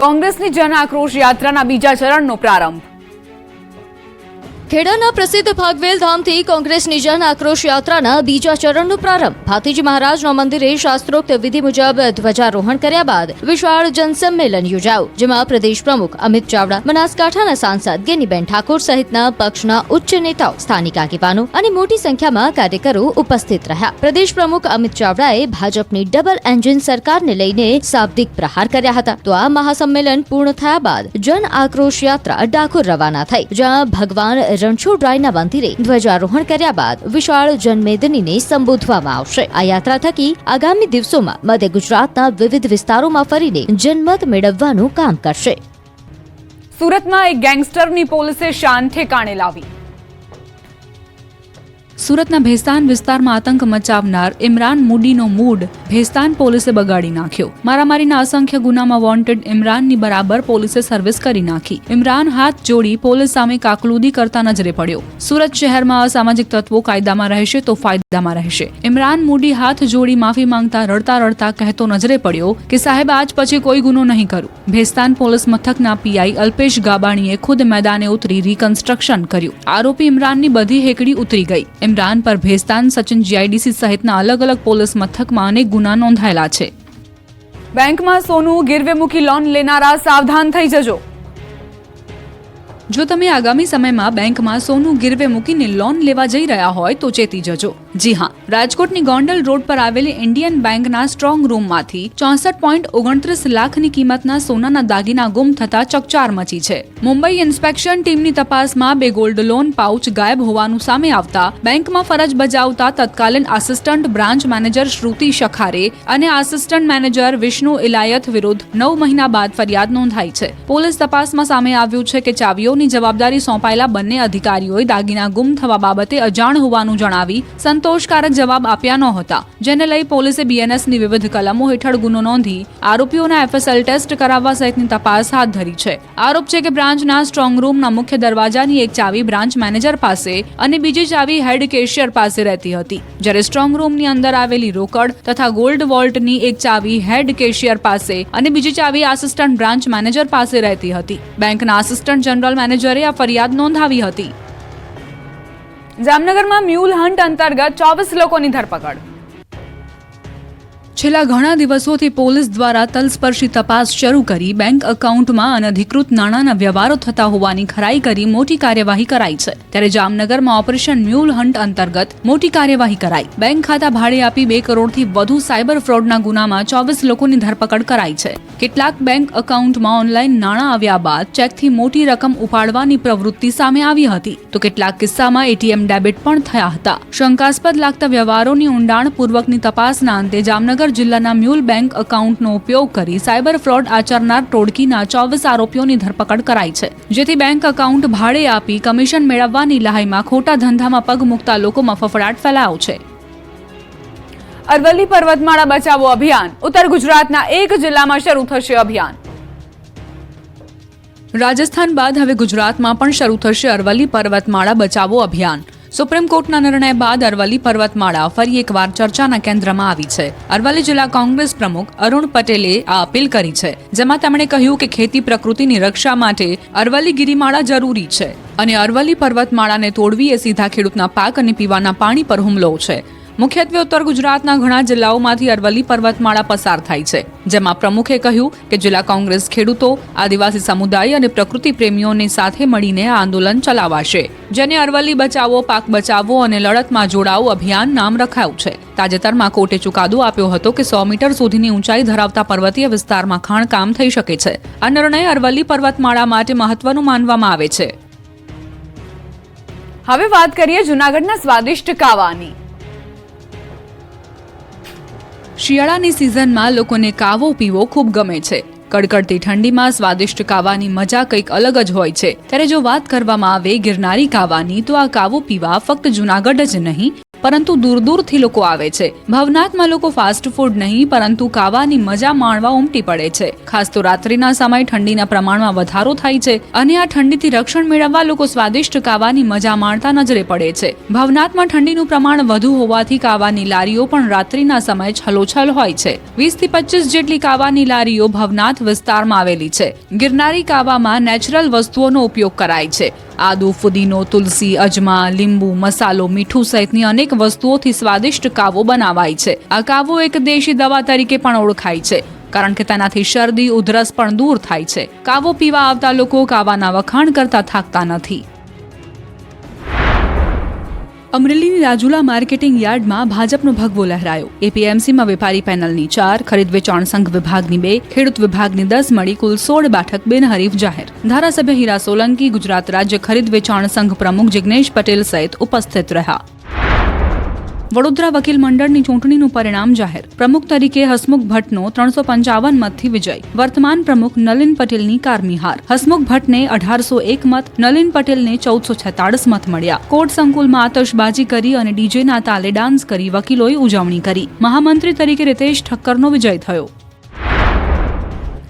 કોંગ્રેસની જન આક્રોશ યાત્રાના બીજા ચરણનો પ્રારંભ। ખેડાના પ્રસિદ્ધ ભાગવેલ ધામથી કોંગ્રેસની જન આક્રોશ યાત્રાના બીજા ચરણનો પ્રારંભ। ભાતીજી મહારાજના મંદિરે શાસ્ત્રોક્ત વિધિ મુજબ ધ્વજારોહણ કર્યા બાદ વિશાળ જનસંમેલન યોજાયું, જેમાં પ્રદેશ પ્રમુખ અમિત ચાવડા, બનાસકાંઠાના સાંસદ ગેનીબેન ઠાકોર સહિતના પક્ષના ઉચ્ચ નેતાઓ, સ્થાનિક આગેવાનો અને મોટી સંખ્યામાં કાર્યકરો ઉપસ્થિત રહ્યા। પ્રદેશ પ્રમુખ અમિત ચાવડાએ ભાજપની ડબલ એન્જિન સરકારને લઈને શાબ્દિક પ્રહાર કર્યા હતા। તો આ મહાસંમેલન પૂર્ણ થયા બાદ જન આક્રોશ યાત્રા ડાકોર રવાના થઈ, જ્યાં ભગવાન રણછોડરાયના મંદિરે ધ્વજારોહણ કર્યા બાદ વિશાળ જનમેદનીને સંબોધવામાં આવશે। આ યાત્રા થકી આગામી દિવસોમાં મધ્ય ગુજરાતના વિવિધ વિસ્તારોમાં ફરીને જનમત મેળવવાનું કામ કરશે। સુરતમાં એક ગેંગસ્ટરની પોલીસે શાન ઠેકાણે લાવી। સુરતના ભેસ્તાન વિસ્તારમાં આતંક મચાવનાર ઇમરાન મુડીનો મૂડ ભેસ્તાન પોલીસે બગાડી નાખ્યો। મારામારીના અસંખ્ય ગુનામાં વોન્ટેડ ઇમરાનની બરાબર પોલીસે સર્વિસ કરી નાખી। ઇમરાન હાથ જોડી પોલીસ સામે કાકલુદી કરતા નજરે પડ્યો। સુરત શહેરમાં અસામાજિક તત્વો કાયદામાં રહેશે તો ફાયદામાં રહેશે। ઇમરાન મુડી હાથ જોડી માફી માંગતા રડતા રડતા કહેતો નજરે પડ્યો કે સાહેબ, આજ પછી કોઈ ગુનો નહીં કરું। ભેસ્તાન પોલીસ મથકના પીઆઈ અલ્પેશ ગાબાણીએ ખુદ મેદાને ઉતરી રિકન્સ્ટ્રક્શન કર્યું। આરોપી ઇમરાનની બધી હેકડી ઉતરી ગઈ। ઇમરાન પર ભેસ્તાન, સચિન જીઆઈડીસી સહિતના અલગ અલગ પોલીસ મથકમાં અનેક ગુના નોંધાયેલા છે। બેંકમાં સોનું ગીરવે મૂકી લોન લેનારા સાવધાન થઈ જજો। જો તમે આગામી સમયમાં બેંકમાં સોનું ગીરવે મૂકીને લોન લેવા જઈ રહ્યા હોય તો ચેતી જજો। જી હા, રાજકોટની ગોંડલ રોડ પર આવેલી ઇન્ડિયન બેંકના સ્ટ્રોંગ રૂમમાંથી 64.29 લાખની કિંમતના સોનાના દાગીના ગુમ થતા ચકચાર મચી છે। મુંબઈ ઇન્સ્પેક્શન ટીમની તપાસમાં 2 ગોલ્ડ લોન પાઉચ ગાયબ હોવાનું સામે આવતા બેંકમાં ફરજ બજાવતા તત્કાલીન આસિસ્ટન્ટ બ્રાન્ચ મેનેજર શ્રુતિ શખારે અને આસિસ્ટન્ટ મેનેજર વિષ્ણુ ઇલાયત વિરુદ્ધ 9 મહિના બાદ ફરિયાદ નોંધાઈ છે। પોલીસ તપાસમાં સામે આવ્યું છે કે ચાવીઓની જવાબદારી સોંપાયેલા બંને અધિકારીઓએ દાગીના ગુમ થવા બાબતે અજાણ હોવાનું જણાવી સંતોષકારક જવાબ આપ્યા નહોતા, જેને લઈ પોલીસે બીએનએસની વિવિધ કલમો હેઠળ ગુનો નોંધી આરોપીઓના એફએસએલ ટેસ્ટ કરાવવા સહિતની તપાસ હાથ ધરી છે। આરોપ છે કે બ્રાન્ચના સ્ટ્રોંગ રૂમના મુખ્ય દરવાજાની એક ચાવી બ્રાન્ચ મેનેજર પાસે અને બીજી ચાવી હેડ કેશિયર પાસે રહેતી હતી, જ્યારે સ્ટ્રોંગ રૂમની અંદર આવેલી રોકડ તથા ગોલ્ડ વોલ્ટની એક ચાવી હેડ કેશિયર પાસે અને બીજી ચાવી આસિસ્ટન્ટ બ્રાન્ચ મેનેજર પાસે રહેતી હતી। બેંકના આસિસ્ટન્ટ જનરલ મેનેજરે આ ફરિયાદ નોંધાવી હતી। જામનગરમાં મ્યુલ હન્ટ અંતર્ગત 24 લોકોની ધરપકડ। છેલ્લા ઘણા દિવસોથી પોલીસ દ્વારા તલસ્પર્શી તપાસ શરૂ કરી બેંક એકાઉન્ટમાં અનધિકૃત નાણાંના વ્યવહારો થતા હોવાની ખરાઈ કરી મોટી કાર્યવાહી કરાઈ છે। ત્યારે જામનગરમાં ઓપરેશન મ્યુલ હન્ટ અંતર્ગત મોટી કાર્યવાહી કરાઈ। બેંક ખાતા ભાડે આપી 2 કરોડથી વધુ સાયબર ફ્રોડના ગુનામાં 24 લોકોની ધરપકડ કરાઈ છે। કેટલાક બેંક એકાઉન્ટમાં ઓનલાઈન નાણાં આવ્યા બાદ ચેકથી મોટી રકમ ઉપાડવાની પ્રવૃત્તિ સામે આવી હતી, તો કેટલાક કિસ્સામાં એટીએમ ડેબિટ પણ થયા હતા। શંકાસ્પદ લાગતા વ્યવહારોની ઊંડાણપૂર્વકની તપાસના અંતે જામનગર જિલ્લાના મ્યુલ બેંક એકાઉન્ટનો ઉપયોગ કરી સાયબર ફ્રોડ આચરનાર ટોળકીના 24 આરોપીઓની ધરપકડ કરાઈ છે, જેથી બેંક એકાઉન્ટ ભાડે આપી કમિશન મેળવવાની લહાઈમાં ખોટા ધંધામાં પગ મૂકતા લોકોમાં ફફડાટ ફેલાયો છે। અરવલ્લી પર્વતમાળા બચાવો અભિયાન। ઉત્તર ગુજરાતના એક જિલ્લામાં શરૂ થશે અભિયાન। રાજસ્થાન બાદ હવે ગુજરાતમાં પણ શરૂ થશે અરવલ્લી પર્વતમાળા બચાવો અભિયાન। સુપ્રીમ કોર્ટના નિર્ણય બાદ અરવલ્લી પર્વતમાળા ફરી એકવાર ચર્ચાના કેન્દ્રમાં આવી છે। અરવલ્લી જિલ્લા કોંગ્રેસ પ્રમુખ અરુણ પટેલે આ અપીલ કરી છે, જેમાં તેમણે કહ્યું કે ખેતી પ્રકૃતિની રક્ષા માટે અરવલ્લી ગિરિમાળા જરૂરી છે અને અરવલ્લી પર્વતમાળાને તોડવી એ સીધા ખેડૂતના પાક અને પીવાના પાણી પર હુમલો છે। મુખ્યત્વે ઉત્તર ગુજરાતના ઘણા જિલ્લાઓમાંથી અરવલ્લી પર્વતમાળા પસાર થાય છે, જેમાં પ્રમુખે કહ્યું કે જિલ્લા કોંગ્રેસ ખેડૂતો, આદિવાસી સમુદાય અને પ્રકૃતિ પ્રેમીઓની સાથે મળીને આ આંદોલન ચલાવાશે, જેને અરવલ્લી બચાવો, પાક બચાવો અને લડતમાં જોડાઓ અભિયાન નામ રખાયું છે। તાજેતરમાં કોર્ટે ચુકાદો આપ્યો હતો કે 100 મીટર સુધીની ઊંચાઈ ધરાવતા પર્વતીય વિસ્તારમાં ખાણકામ થઈ શકે છે। આ નિર્ણય અરવલ્લી પર્વતમાળા માટે મહત્વનું માનવામાં આવે છે। હવે વાત કરીએ જૂનાગઢના સ્વાદિષ્ટ કાવાની। શિયાળાની સિઝનમાં લોકોને કાવો પીવો ખૂબ ગમે છે। કડકડતી ઠંડીમાં સ્વાદિષ્ટ કાવાની મજા કંઈક અલગ જ હોય છે। ત્યારે જો વાત કરવામાં આવે ગિરનારી કાવાની, તો આ કાવો પીવા ફક્ત જૂનાગઢ જ નહીં પરંતુ દૂર દૂરથી લોકો આવે છે. ભવનાથમાં લોકો ફાસ્ટ ફૂડ નહીં પરંતુ કાવાની મજા માણવા ઉમટી પડે છે. ખાસ તો રાત્રિના સમયે ઠંડીના પ્રમાણમાં વધારો થાય છે અને આ ઠંડીથી રક્ષણ મેળવવા લોકો સ્વાદિષ્ટ કાવાની મજા માણતા નજરે પડે છે. ભવનાથમાં ઠંડીનું પ્રમાણ વધુ હોવાથી કાવાની લારીઓ પણ રાત્રિના સમયે છલોછલ હોય છે. 20 થી 25 જેટલી કાવાની લારીઓ ભવનાથ વિસ્તારમાં આવેલી છે. ગિરનારી કાવામાં નેચરલ વસ્તુઓનો ઉપયોગ કરાય છે. આદુ, ફુદીનો, તુલસી, અજમા, લીંબુ, મસાલો, મીઠું સહિતની અનેક વસ્તુઓથી સ્વાદિષ્ટ કાવો બનાવાય છે. આ કાવો એક દેશી દવા તરીકે પણ ઓળખાય છે કારણ કે તેનાથી શરદી, ઉધરસ પણ દૂર થાય છે. કાવો પીવા આવતા લોકો કાવાના વખાણ કરતા થાકતા નથી. અમરેલીની રાજુલા માર્કેટિંગ યાર્ડમાં ભાજપનો ભગવો લહેરાયો. એપીએમસીમાં વેપારી પેનલની 4, ખરીદ વેચાણ સંઘ વિભાગની 2, ખેડૂત વિભાગની 10 મળી કુલ 16 બેઠક બિનહરીફ જાહેર. ધારાસભ્ય હીરા સોલંકી, ગુજરાત રાજ્ય ખરીદ વેચાણ સંઘ પ્રમુખ જિગ્નેશ પટેલ સહિત ઉપસ્થિત રહ્યા. વડોદરા વકીલ મંડળની ચૂંટણીનું પરિણામ જાહેર. પ્રમુખ તરીકે હસમુખ ભટ્ટનો 355 મતથી વિજય. વર્તમાન પ્રમુખ નલિન પટેલની કારમી હાર. હસમુખ ભટ્ટને 1801 મત, નલિન પટેલને 1446 મત મળ્યા. કોર્ટ સંકુલમાં આતશબાજી કરી અને ડીજેના તાલે ડાન્સ કરી વકીલોએ ઉજવણી કરી. મહામંત્રી તરીકે રીતેશ ઠક્કરનો વિજય થયો.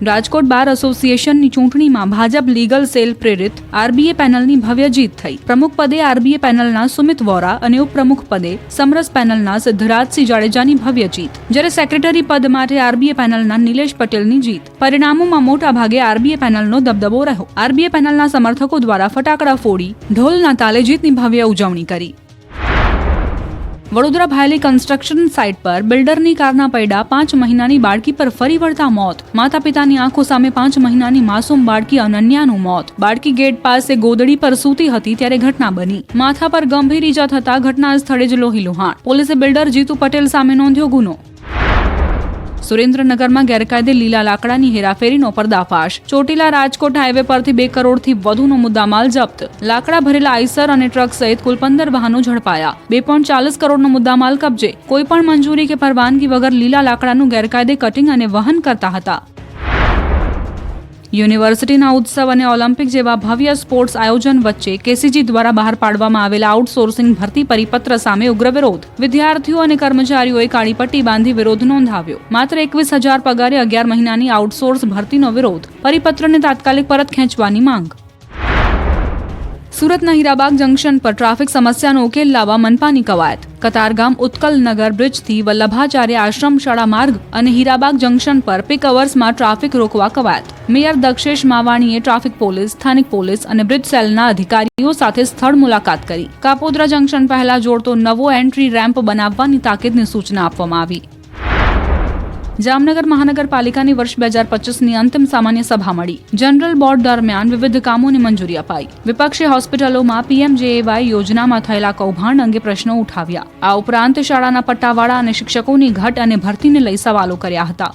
રાજકોટ બાર એસોસિએશનની ચૂંટણીમાં ભાજપ લીગલ સેલ પ્રેરિત આરબીએ પેનલની ભવ્ય જીત થઈ. પ્રમુખ પદે આરબીએ પેનલના સુમિત વોરા અને ઉપપ્રમુખ પદે સમરસ પેનલના સિદ્ધરાજસિંહ જાડેજાની ભવ્ય જીત, જ્યારે સેક્રેટરી પદ માટે આરબીએ પેનલના નિલેશ પટેલની જીત. પરિણામોમાં મોટા ભાગે આરબીએ પેનલનો દબદબો રહ્યો. આરબીએ પેનલના સમર્થકો દ્વારા ફટાકડા ફોડી ઢોલના તાલે જીતની ભવ્ય ઉજવણી કરી. વડોદરા ભાયલી કન્સ્ટ્રક્શન સાઇટ પર બિલ્ડરની કારના પૈડા 5 મહિનાની બાળકી પર ફરી વળતા મોત. માતા પિતાની આંખો સામે 5 મહિનાની માસૂમ બાળકી અનન્યાનું મોત. બાળકી ગેટ પાસે ગોદડી પર સૂતી હતી ત્યારે ઘટના બની. માથા પર ગંભીર ઈજા થતા ઘટના સ્થળે જ લોહીલુહાણ. પોલીસે બિલ્ડર જીતુ પટેલ સામે નોંધ્યો ગુનો. સુરેન્દ્રનગરમાં ગેરકાયદે લીલા લાકડાની હેરાફેરીનો પર્દાફાશ. ચોટીલા રાજકોટ હાઈવે પરથી 2 કરોડથી વધુનો મુદ્દામાલ જપ્ત. લાકડા ભરેલા આઈસર અને ટ્રક સહિત કુલ 15 વાહનો ઝડપાયા. 2.40 કરોડનો મુદ્દામાલ કબજે. કોઈ પણ મંજૂરી કે પરવાનગી વગર લીલા લાકડાનું ગેરકાયદે કટિંગ અને વહન કરતા હતા. યુનિવર્સિટીના ઉત્સવ અને ઓલિમ્પિક જેવા ભવ્ય સ્પોર્ટ્સ આયોજન વચ્ચે કેસીજી દ્વારા બહાર પાડવામાં આવેલા આઉટસોર્સિંગ ભરતી પરિપત્ર સામે ઉગ્ર વિરોધ. વિદ્યાર્થીઓ અને કર્મચારીઓએ કાળી પટ્ટી બાંધી વિરોધ નોંધાવ્યો. માત્ર 21,000 પગારે 11 મહિનાની આઉટસોર્સ ભરતીનો વિરોધ. પરિપત્રને તાત્કાલિક પરત ખેંચવાની માંગ. સુરતના હીરાબાગ જંકશન પર ટ્રાફિક સમસ્યાનો ઉકેલ લાવવા મનપાની કવાયત. કતારગામ ઉત્કલનગર બ્રિજથી વલ્લભાચાર્ય આશ્રમ શાળા માર્ગ અને હીરાબાગ જંકશન પર પીક અવર્સમાં ટ્રાફિક રોકવા કવાયત. મેયર દક્ષેશ માવાણીએ ટ્રાફિક પોલીસ, સ્થાનિક પોલીસ અને બ્રિજ સેલના અધિકારીઓ સાથે સ્થળ મુલાકાત કરી. કાપોદ્રા જંકશન પહેલા જોડતો નવો એન્ટ્રી રેમ્પ બનાવવાની તાકીદની સૂચના આપવામાં આવી. જામનગર મહાનગરપાલિકાની વર્ષ 2025ની અંતિમ સામાન્ય સભા મળી. જનરલ બોર્ડ દરમિયાન વિવિધ કામોની મંજૂરી અપાઈ. વિપક્ષે હોસ્પિટલોમાં પીએમજેએવાય યોજનામાં થયેલા કૌભાંડ અંગે પ્રશ્નો ઉઠાવ્યા. આ ઉપરાંત શાળાના પટ્ટાવાળા અને શિક્ષકોની ઘટ અને ભરતીને લઈ સવાલો કર્યા હતા.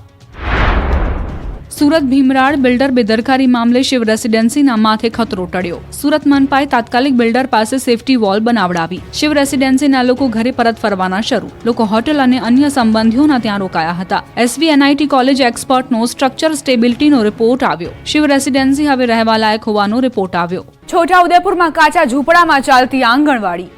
સુરત ભીમરાડ બિલ્ડર બેદરકારી મામલે શિવ રેસિડેન્સીના માથે ખતરો ટળ્યો. સુરત મનપાએ તાત્કાલિક બિલ્ડર પાસે સેફટી વોલ બનાવડાવી. શિવ રેસિડેન્સીના લોકો ઘરે પરત ફરવાના શરૂ. લોકો હોટેલ અને અન્ય સંબંધીઓના ત્યાં રોકાયા હતા. એસવીએનઆઈટી કોલેજ એક્સપર્ટનો સ્ટ્રક્ચર સ્ટેબિલિટીનો રિપોર્ટ આવ્યો. શિવ રેસિડેન્સી હવે રહેવા લાયક હોવાનો રિપોર્ટ આવ્યો. છોટાઉદેપુરમાં કાચા ઝૂંપડામાં ચાલતી આંગણવાડી.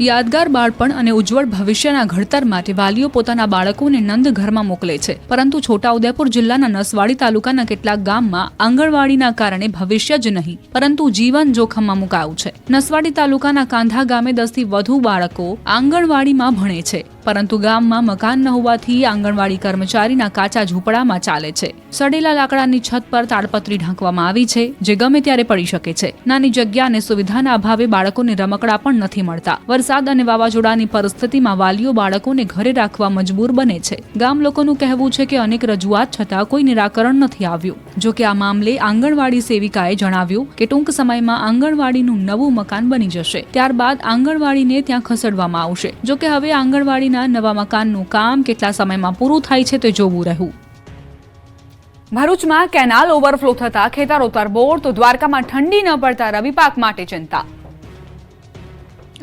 યાદગાર બાળપણ અને ઉજ્જવળ ભવિષ્યના ઘડતર માટે વાલીઓ પોતાના બાળકોને નંદ ઘરમાં મોકલે છે, પરંતુ છોટાઉદેપુર જિલ્લાના નસવાડી તાલુકાના કેટલાક ગામમાં આંગણવાડીના કારણે ભવિષ્ય જ નહીં પરંતુ જીવન જોખમમાં મુકાયું છે. નસવાડી તાલુકાના કાંધા ગામે 10 થી વધુ બાળકો આંગણવાડીમાં ભણે છે, પરંતુ ગામમાં મકાન ન હોવાથી આંગણવાડી કર્મચારીના કાચા ઝૂંપડામાં ચાલે છે. સડેલા લાકડાની છત પર તાડપત્રી ઢાંકવામાં આવી છે, જે ગમે ત્યારે પડી શકે છે. નાની જગ્યા અને સુવિધાના અભાવે બાળકોને રમકડા પણ નથી મળતા. વરસાદ અને વાવાઝોડાની પરિસ્થિતિમાં વાલીઓ બાળકોને ઘરે રાખવા મજબૂર બને છે. ગામ લોકોનું કહેવું છે કે અનેક રજૂઆત છતાં કોઈ નિરાકરણ નથી આવ્યું. જો કે આ મામલે આંગણવાડી સેવિકાએ જણાવ્યું કે ટૂંક સમયમાં આંગણવાડીનું નવું મકાન બની જશે. ત્યારબાદ આંગણવાડીને ત્યાં ખસેડવામાં આવશે. જો કે હવે આંગણવાડીના નવા મકાનનું કામ કેટલા સમયમાં પૂરું થાય છે તે જોવું રહ્યું. ભરૂચમાં કેનાલ ઓવરફ્લો થતા ખેતરો તરબોળ, તો દ્વારકામાં ઠંડી ન પડતા રવિ પાક માટે ચિંતા.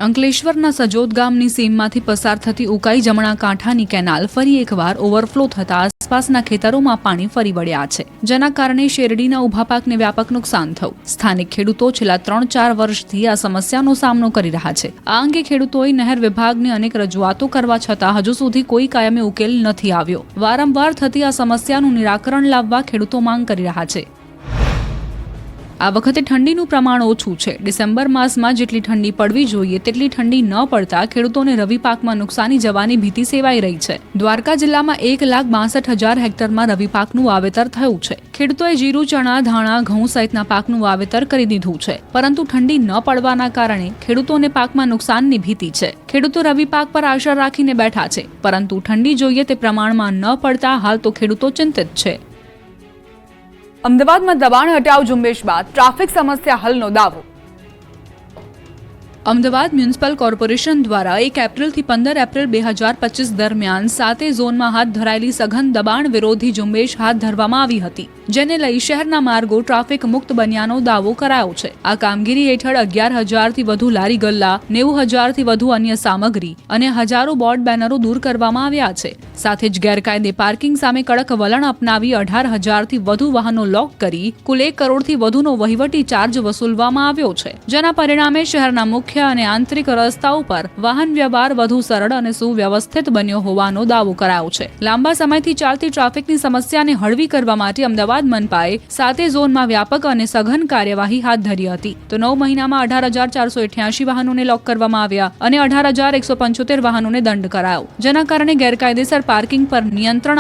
અંકલેશ્વરના સજોદ ગામની સીમમાંથી પસાર થતી ઉકાઈ જમણા કાંઠાની કેનાલ ફરી એકવાર ઓવરફ્લો થતા આસપાસના ખેતરોમાં પાણી ફરી વળ્યા છે, જેના કારણે શેરડીના ઊભા પાકને વ્યાપક નુકસાન થયું. સ્થાનિક ખેડૂતો છેલ્લા 3-4 વર્ષથી આ સમસ્યાનો સામનો કરી રહ્યા છે. આ અંગે ખેડૂતોએ નહેર વિભાગને અનેક રજૂઆતો કરવા છતાં હજુ સુધી કોઈ કાયમી ઉકેલ નથી આવ્યો. વારંવાર થતી આ સમસ્યાનું નિરાકરણ લાવવા ખેડૂતો માંગ કરી રહ્યા છે. આ વખતે ઠંડીનું પ્રમાણ ઓછું છે. ડિસેમ્બર માસમાં જેટલી ઠંડી પડવી જોઈએ તેટલી ઠંડી ન પડતા ખેડૂતોને રવિ પાકમાં નુકસાની જવાની ભીતિ સેવાઈ રહી છે. દ્વારકા જિલ્લામાં 1,62,000 હેક્ટરમાં રવિ પાકનું વાવેતર થયું છે. ખેડૂતોએ જીરું, ચણા, ધાણા, ઘઉં સહિતના પાકનું વાવેતર કરી દીધું છે, પરંતુ ઠંડી ન પડવાના કારણે ખેડૂતોને પાકમાં નુકસાનની ભીતિ છે. ખેડૂતો રવિ પાક પર આશા રાખીને બેઠા છે, પરંતુ ઠંડી જોઈએ તે પ્રમાણમાં ન પડતા હાલ તો ખેડૂતો ચિંતિત છે. અમદાવાદમાં દબાણ હટાવ ઝુંબેશ બાદ ટ્રાફિક સમસ્યા હલનો દાવો. અમદાવાદ મ્યુનિસિપલ કોર્પોરેશન દ્વારા 1 એપ્રિલથી 15 એપ્રિલ 2025 દરમિયાન 7 ઝોનમાં હાથ ધરાયેલી સઘન દબાણ વિરોધી ઝુંબેશ હાથ ધરવામાં આવી હતી, જેને લઈ શહેરના માર્ગો ટ્રાફિક મુક્ત બન્યાનો દાવો કરાયો છે. આ કામગીરી હેઠળ 11,000થી વધુ લારી ગલ્લા, 90,000થી વધુ અન્ય સામગ્રી અને હજારો બોર્ડ બેનરો દૂર કરવામાં આવ્યા છે. સાથે જ ગેરકાયદે પાર્કિંગ સામે કડક વલણ અપનાવી 18,000થી વધુ વાહનો લોક કરી કુલ 1 કરોડથી વધુનો વહીવટી ચાર્જ વસૂલવામાં આવ્યો છે, જેના પરિણામે શહેરના મુખ્ય અને આંતરિક રસ્તાઓ પર વાહન વ્યવહાર વધુ સરળ અને સુવ્યવસ્થિત બન્યો હોવાનો દાવો કરાયો છે. લાંબા સમયથી ચાલતી ટ્રાફિકની સમસ્યાને હળવી કરવા માટે અમદાવાદ મનપાએ 7 ઝોનમાં વ્યાપક અને સઘન કાર્યવાહી હાથ ધરી હતી. તો 9 મહિનામાં 18,488 વાહનોને લોક કરવામાં આવ્યા અને 18,175 વાહનોને દંડ કરાયો, જેના કારણે ગેરકાયદેસર પાર્કિંગ પર નિયંત્રણ